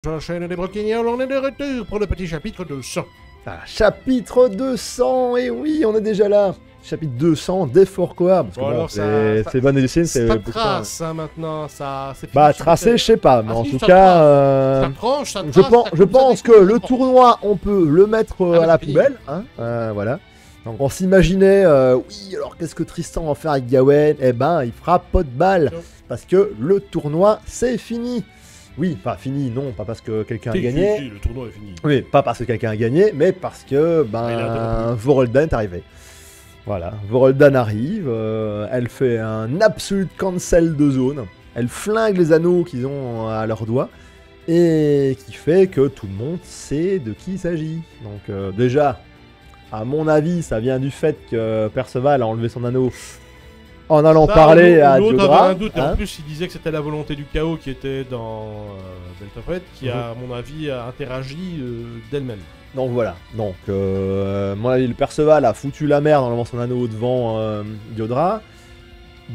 Sur la chaîne des Broquignoles, on est de retour pour le petit chapitre 200. Ah, chapitre 200, et oui, on est déjà là. Chapitre 200 des Fourquois. Parce que Bon, bon, alors, c'est bonne édition, c'est pas de beaucoup trace hein, maintenant, ça c'est fini. Bah, tracé, je sais pas, mais Ah, en si, tout ça cas, ça tranche, ça je trace, pense, ça je coupe, ça pense que découpe, le ça tournoi, on peut le mettre Ah, à la c'est fini. poubelle. Hein, voilà. Donc on s'imaginait, oui, alors qu'est-ce que Tristan va faire avec Gawain? Eh ben, il fera pas de balle. Non. Parce que le tournoi, c'est fini. Oui, pas fini, non, pas parce que quelqu'un a Si, gagné. si, le tournoi est fini. Oui, pas parce que quelqu'un a gagné, mais parce que il a interrompu. Voroldan est arrivé. Voilà, Voroldan arrive, elle fait un absolute cancel de zone, elle flingue les anneaux qu'ils ont à leurs doigts, et qui fait que tout le monde sait de qui il s'agit. Donc déjà, à mon avis, ça vient du fait que Perceval a enlevé son anneau en allant Ça, parler à l'autre Diodra. avait un doute, et hein. en plus il disait que c'était la volonté du chaos qui était dans Beltafred, qui a, à mon avis, a interagi d'elle-même. Donc voilà, donc mon avis, le Perceval a foutu la merde en levant son anneau devant Diodra.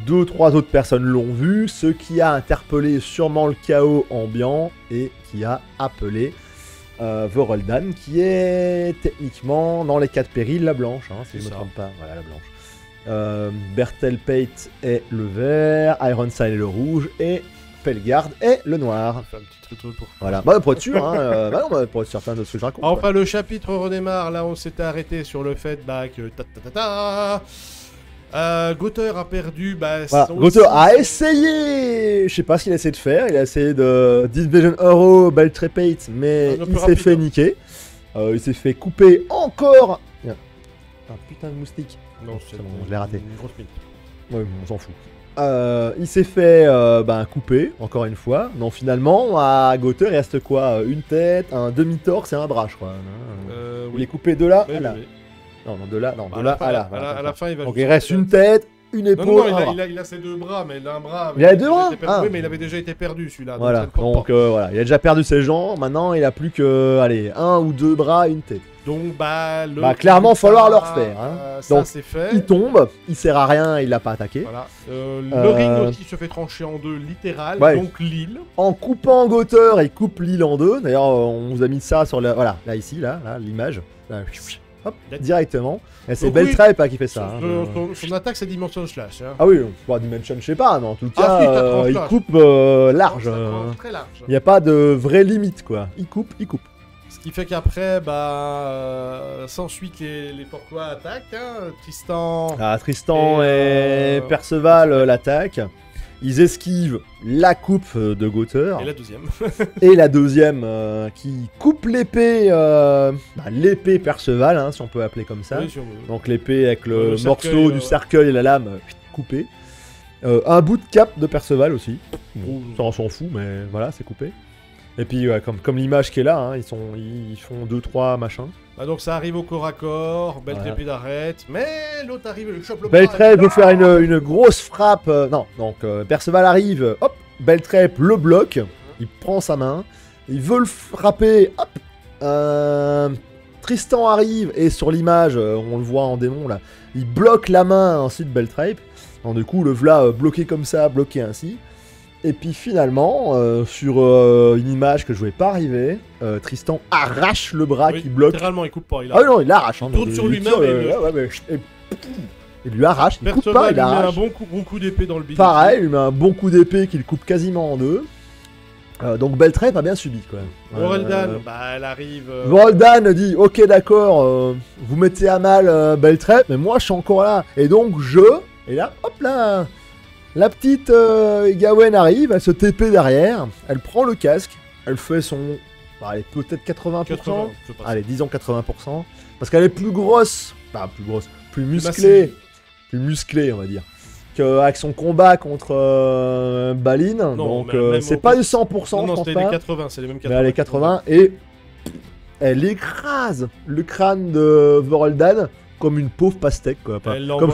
2-3 autres personnes l'ont vu, ce qui a interpellé sûrement le chaos ambiant et qui a appelé Voroldan, qui est techniquement dans les 4 périls la blanche, hein, si je C'est ne me ça. trompe pas, voilà la blanche. Bertel Pate est le vert, Ironside est le rouge et Pelgard est le noir. Fait un petit truc pour... Voilà, bah pour être sûr, hein, bah non, bah, pour être certain de ce que je raconte. Enfin, le chapitre redémarre. Là, on s'était arrêté sur le fait que Gautheur a perdu. Voilà, Gautheur a essayé, je sais pas ce qu'il a essayé de faire, il a essayé de Division Euro, Beltrepate, mais Un peu il s'est rapide, fait hein. niquer. Il s'est fait couper encore. Un putain de moustique. Non, C'est bon, je l'ai raté. Une grosse mine. Ouais, on s'en fout. Il s'est fait couper, encore une fois. Non, finalement, à Gautheur, il reste quoi? Une tête, un demi-torse et un bras, je crois. Il Oui. est coupé de là Oui, à là. oui, oui. Non, de là, non, À de la là fin- à là. à la- à la fin, il va. Donc juste- il reste une tête, une Non, épaule, non, un bras. il a ses 2 bras, mais il a un bras. Il a 2 bras Oui, mais il avait déjà été perdu celui-là. Voilà, donc ça ne compte donc pas. voilà, il a déjà perdu ses jambes, maintenant il a plus que, allez, 1 ou 2 bras, une tête. Donc, le. Bah, clairement, falloir le refaire, hein. Ça, Donc, c'est fait. Il tombe, il sert à rien, il l'a pas attaqué. Voilà. Le ring aussi se fait trancher en 2, littéral. Ouais. Donc, l'île. En coupant Gautheur, il coupe l'île en 2. D'ailleurs, on vous a mis ça sur la, voilà, là ici, là, l'image. Là, hop, directement. Et c'est Donc, oui, Beltrep qui fait ça. hein. Son attaque, c'est Dimension Slash. Hein. Ah oui, bon, Dimension, je sais pas, mais en tout Ah, cas, si, ça tranche il large. coupe large. Ça tranche très large. Il n'y a pas de vraie limite, quoi. Il coupe, il coupe. Ce qui fait qu'après, s'ensuit que les Pourquoi attaquent. Hein. Tristan. Ah, Tristan Et, et Perceval l'attaquent. Ils esquivent la coupe de Gautheur. Et la deuxième. Et la deuxième qui coupe l'épée, l'épée Perceval, hein, si on peut appeler comme ça. Oui, si on veut. Donc l'épée avec le, Le morceau cercueil, du cercueil et la lame coupée. Un bout de cap de Perceval aussi. Ouh. Ça on s'en fout, mais voilà, c'est coupé. Et puis comme l'image qui est là, hein, ils font 2-3 machins. Donc ça arrive au corps à corps, Beltrépide arrête, mais l'autre arrive, le chope le Beltrep veut faire une grosse frappe. Non, donc Perceval arrive, hop, Beltrep le bloque, il prend sa main, il veut le frapper, hop. Tristan arrive et sur l'image, on le voit en démon là, il bloque la main ensuite Beltrep. Donc du coup le v'là bloqué comme ça, bloqué ainsi. Et puis finalement, sur une image que je ne vais pas arriver, Tristan arrache le bras Oui, qui bloque. littéralement, il coupe pas, il Ah oui, non, il l'arrache. Hein, tourne donc, sur il lui-même tire, et il- ouais, mais il lui arrache, il coupe Perceval pas, lui il met un arrache. bon coup d'épée dans le bide. Pareil, il lui met un bon coup d'épée qu'il coupe quasiment en 2. Donc Beltrep a bien subi quoi. Voroldan, elle arrive. Voroldan dit ok d'accord, vous mettez à mal Beltrep, mais moi je suis encore là. Et donc et là, hop là, la petite Gawain arrive, elle se TP derrière, elle prend le casque, elle fait son, allez peut-être 80%. 80, je passe. Allez, disons 80%. Parce qu'elle est plus grosse. Pas plus grosse. Plus musclée. massive. Plus musclée, on va dire. Qu'avec son combat contre Balin. Donc, même c'est au- pas du 100%, Non, je pense c'était les pas. 80, c'est les mêmes 80. Mais elle est 80. Et elle écrase le crâne de Voroldan comme une pauvre pastèque, quoi. Enfin, Elle comme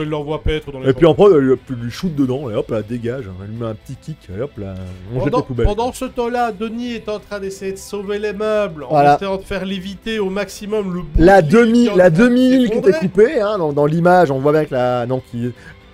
l'envoie paître dans les et puis jambes. après, elle lui shoot dedans. Et hop, là, dégage. Elle lui met un petit kick. Et hop, là, on jette les poubelles. Pendant ce temps-là, Denis est en train d'essayer de sauver les meubles, Voilà. en essayant de faire léviter au maximum le bout La de l'île qui est en demi-île train de qui était s'effondrer. coupée, hein, dans l'image, on voit bien que la. Donc,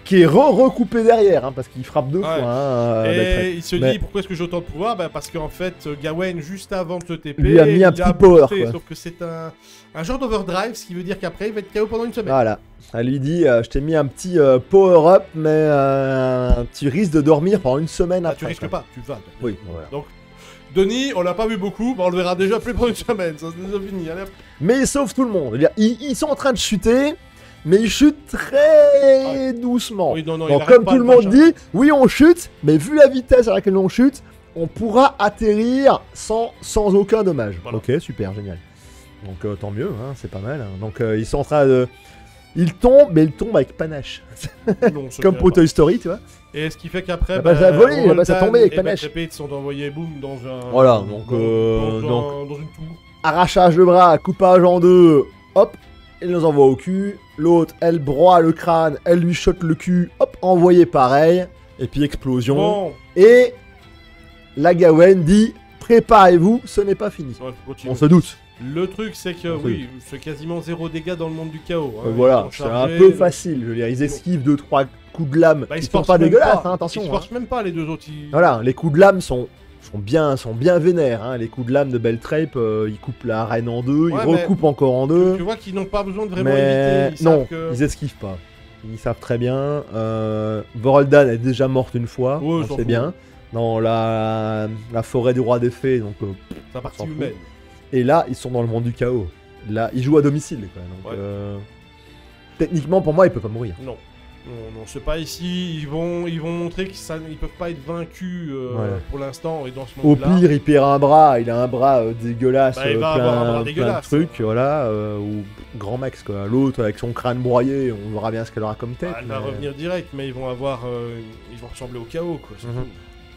qui est recoupé derrière, hein, parce qu'il frappe 2 Ouais. fois. Hein, Et Beltrep. il se Mais- dit pourquoi est-ce que j'ai autant de pouvoir, bah parce qu'en fait Gawain juste avant de se TP Lui a mis un il petit power, boosté, quoi. sauf que c'est un genre d'overdrive, ce qui veut dire qu'après il va être KO pendant une semaine. Voilà. Elle lui dit je t'ai mis un petit power-up, mais tu risques de dormir pendant une semaine Ah, après. tu risques quoi. pas, tu vas. Oui, voilà. Donc Denis, on l'a pas vu beaucoup, mais on le verra déjà plus pendant une semaine, ça c'est déjà fini. Allez, hop. Mais il sauve tout le monde. Je veux dire, ils sont en train de chuter, mais ils chutent très doucement. Oui, non, non, il Donc, arrête comme pas tout le le monde machin. dit, oui, on chute, mais vu la vitesse à laquelle on chute, on pourra atterrir sans aucun dommage. Voilà. Ok, super, génial. Donc, tant mieux, hein, c'est pas mal. Hein. Donc, ils sont en train de. Ils tombent, mais ils tombent avec panache. Non, ça Comme dirait pour pas. Toy Story, tu vois. Et ce qui fait qu'après, Ah bah, ça a volé, ah bah, ça a tombé avec panache. Les sont envoyés boum dans un. Voilà, donc, dans une tour. Arrachage de bras, coupage en deux, hop, il nous envoie au cul. L'autre, elle broie le crâne, elle lui chote le cul, hop, envoyé pareil. Et puis explosion. Bon, Et la Gawain dit préparez-vous, ce n'est pas fini. ouais, faut continuer. On se doute. Le truc, c'est que oui, c'est quasiment 0 dégâts dans le monde du chaos. Hein. Voilà, Ils sont c'est un chargés, peu facile. Je veux dire, ils esquivent 2-3 coups de lame Bah, ils qui se sont forcent pas même dégueulasses, pas. hein, attention. Ils se hein. forcent même pas les deux autres. Voilà, les coups de lame sont bien vénères. Hein. Les coups de lame de Beltrape, ils coupent la reine en deux, ils Ouais, mais recoupent encore en deux. Tu vois qu'ils n'ont pas besoin de vraiment Mais éviter. Ils non, savent que... ils esquivent pas. Ils savent très bien. Voroldan est déjà morte une fois, Ouais, on s'en sait fout. bien. Dans la forêt du roi des fées. Donc, C'est la partie s'en fout. humaine. et là, ils sont dans le monde du chaos. Là, ils jouent à domicile. Quoi, donc, Ouais. techniquement, pour moi, ils peuvent pas mourir. Non. Non, c'est pas ici. Ils vont montrer qu'ils peuvent pas être vaincus Voilà. pour l'instant et dans ce Au monde-là. pire, il perd un bras. Il a un bras dégueulasse, Bah, il va avoir un bras plein de dégueulasse. trucs, voilà. Ou grand max, quoi. L'autre, avec son crâne broyé, on verra bien ce qu'elle aura comme tête. Bah, elle va mais- revenir direct, mais ils vont avoir, ils vont ressembler au chaos, quoi. c'est Mhm. tout.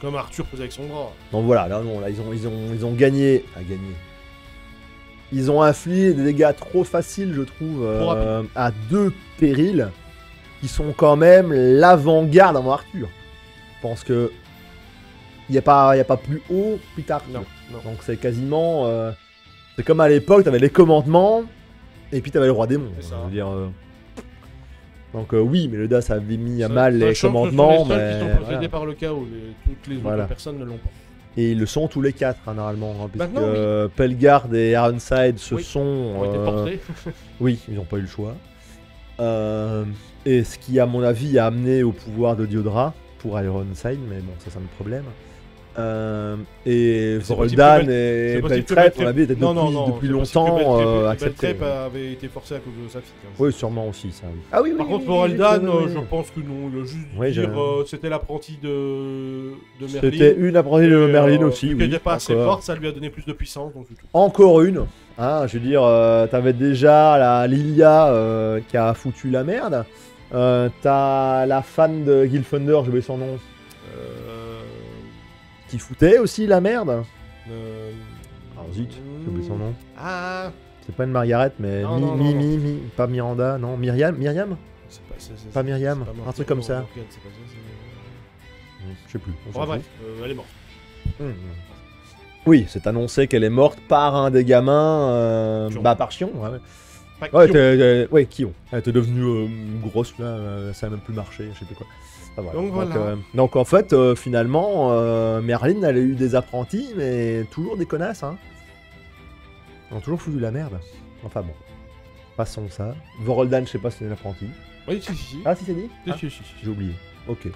Comme Arthur faisait avec son bras. Donc voilà, là, non, là ils ont gagné. Ils ont infligé des dégâts trop faciles, je trouve, Trop à deux périls qui sont quand même l'avant-garde avant Arthur. Je pense que il n'y a pas plus haut, plus tard. Non, non. Donc c'est quasiment. C'est comme à l'époque, t'avais les commandements et puis t'avais le roi démon. C'est ça. Je veux dire. Donc oui, mais le DAS avait mis à Ça- mal les sachant que commandements, ce sont les seuls qui mais sont possédés voilà. par le chaos. Toutes les Voilà. autres personnes ne l'ont pas. Et ils le sont tous les quatre, hein, normalement, hein, puisque Maintenant, Pelgard et Ironside se Oui, sont... Ont été portés. oui, ils n'ont pas eu le choix. Et ce qui, à mon avis, a amené au pouvoir de Diodra pour Ironside, mais bon, ça c'est un autre problème. Et C'est Voroldan possible et c'est possible que Beltrep, Beltrep- on avait été Non, non, depuis non, c'est possible longtemps que acceptés. Beltrep avait été forcé à cause de sa fille. hein. Oui, sûrement aussi, ça. Oui. Ah oui, oui. Par oui, contre, oui, Voroldan, oui, oui, je oui. pense que non. Il a juste Ouais, dire j'ai- c'était l'apprenti de Merlin. C'était une apprentie de Et, Merlin aussi, vu oui. qu'elle n'était pas assez encore. forte, ça lui a donné plus de puissance. Donc c'est tout. Encore une. Hein, je veux dire, t'avais déjà la Lilia qui a foutu la merde. T'as la fan de Gilfunder, j'ai oublié son nom, qui foutait aussi la merde. Ah zut, j'ai oublié son nom. Ah, C'est pas une Margaret, mais Non, non, non, non. pas Miranda, non, Myriam, c'est Pas Myriam, c'est pas un truc comme ça. Morgane, c'est pas ça, c'est- Je sais plus. on s'en Bon, fout. bref, elle est morte. Oui, c'est annoncé qu'elle est morte par un des gamins, Kion. par Chion. Ouais, Enfin, ouais, Kion. ouais, Kion. Elle était devenue grosse là, ça a même plus marché, je sais plus quoi. Ah, voilà. Donc, voilà. Donc, en fait, finalement, Merlin, elle a eu des apprentis, mais toujours des connasses, hein. Ils ont toujours foutu la merde. Enfin bon, passons ça. Voroldan, je sais pas si c'est un apprenti. Oui, si. Ah, si c'est dit Si, Ah, si. j'ai oublié. Ok.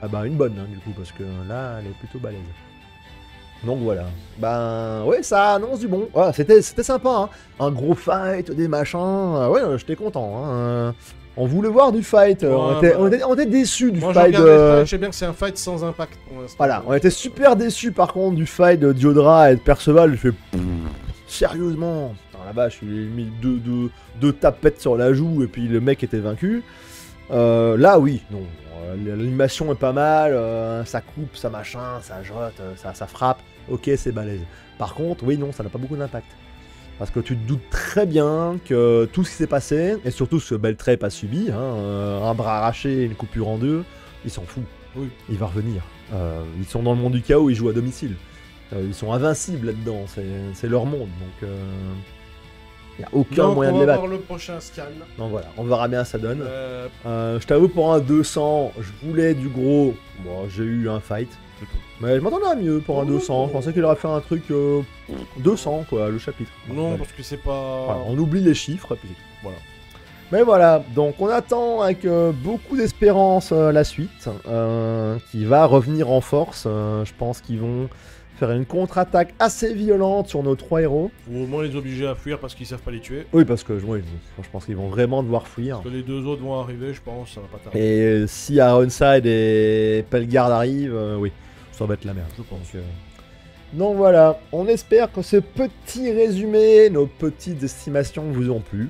Ah bah une bonne, hein, du coup, parce que là, elle est plutôt balèze. Donc voilà. Ben ouais, ça annonce du bon. Voilà, c'était sympa, hein. Un gros fight, des machins. Ouais, j'étais content. Hein. On voulait voir du fight. On était déçus du Moi, je fight. regarde les fights, je sais bien que c'est un fight sans impact pour l'instant. Voilà, on était super déçus par contre du fight de Diodra et de Perceval. Je fais sérieusement. Putain, là-bas, je lui ai mis deux tapettes sur la joue et puis le mec était vaincu. Là, oui, non. L'animation est pas mal, ça coupe, ça machin, ça jotte, ça frappe. Ok, c'est balèze. Par contre, oui, non, ça n'a pas beaucoup d'impact. Parce que tu te doutes très bien que tout ce qui s'est passé, et surtout ce que Beltrep a subi, hein, un bras arraché, une coupure en deux, il s'en fout. Oui. Il va revenir. Ils sont dans le monde du chaos, ils jouent à domicile. Ils sont invincibles là-dedans, c'est leur monde. Donc, Il n'y a aucun Donc, moyen on de les va battre. voir le prochain Scan. Donc voilà, on verra bien ça donne. Je t'avoue, pour un 200, je voulais du gros. Bon, j'ai eu un fight. Mais je m'attendais à mieux pour un 200. Je pensais qu'il aurait fait un truc 200, quoi, le chapitre. Non, Ouais. parce que c'est pas... Voilà, on oublie les chiffres, et puis voilà. Mais voilà, donc on attend avec beaucoup d'espérance la suite, qui va revenir en force. Je pense qu'ils vont faire une contre-attaque assez violente sur nos 3 héros. Ou au moins les obliger à fuir parce qu'ils savent pas les tuer. Oui, parce que je pense qu'ils vont vraiment devoir fuir. Parce que les 2 autres vont arriver, je pense, ça va pas tarder. Et si Ironside et Pelgard arrivent, oui, ça va être la merde. Je pense. Donc voilà, on espère que ce petit résumé, nos petites estimations vous ont plu.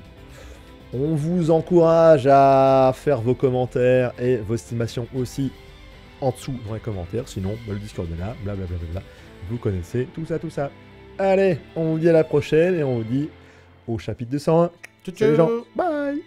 On vous encourage à faire vos commentaires et vos estimations aussi en dessous dans les commentaires. Sinon, le Discord est là, blablabla. Vous connaissez tout ça, tout ça. Allez, on vous dit à la prochaine et on vous dit au chapitre 201. Ciao, Salut les ciao. gens, bye.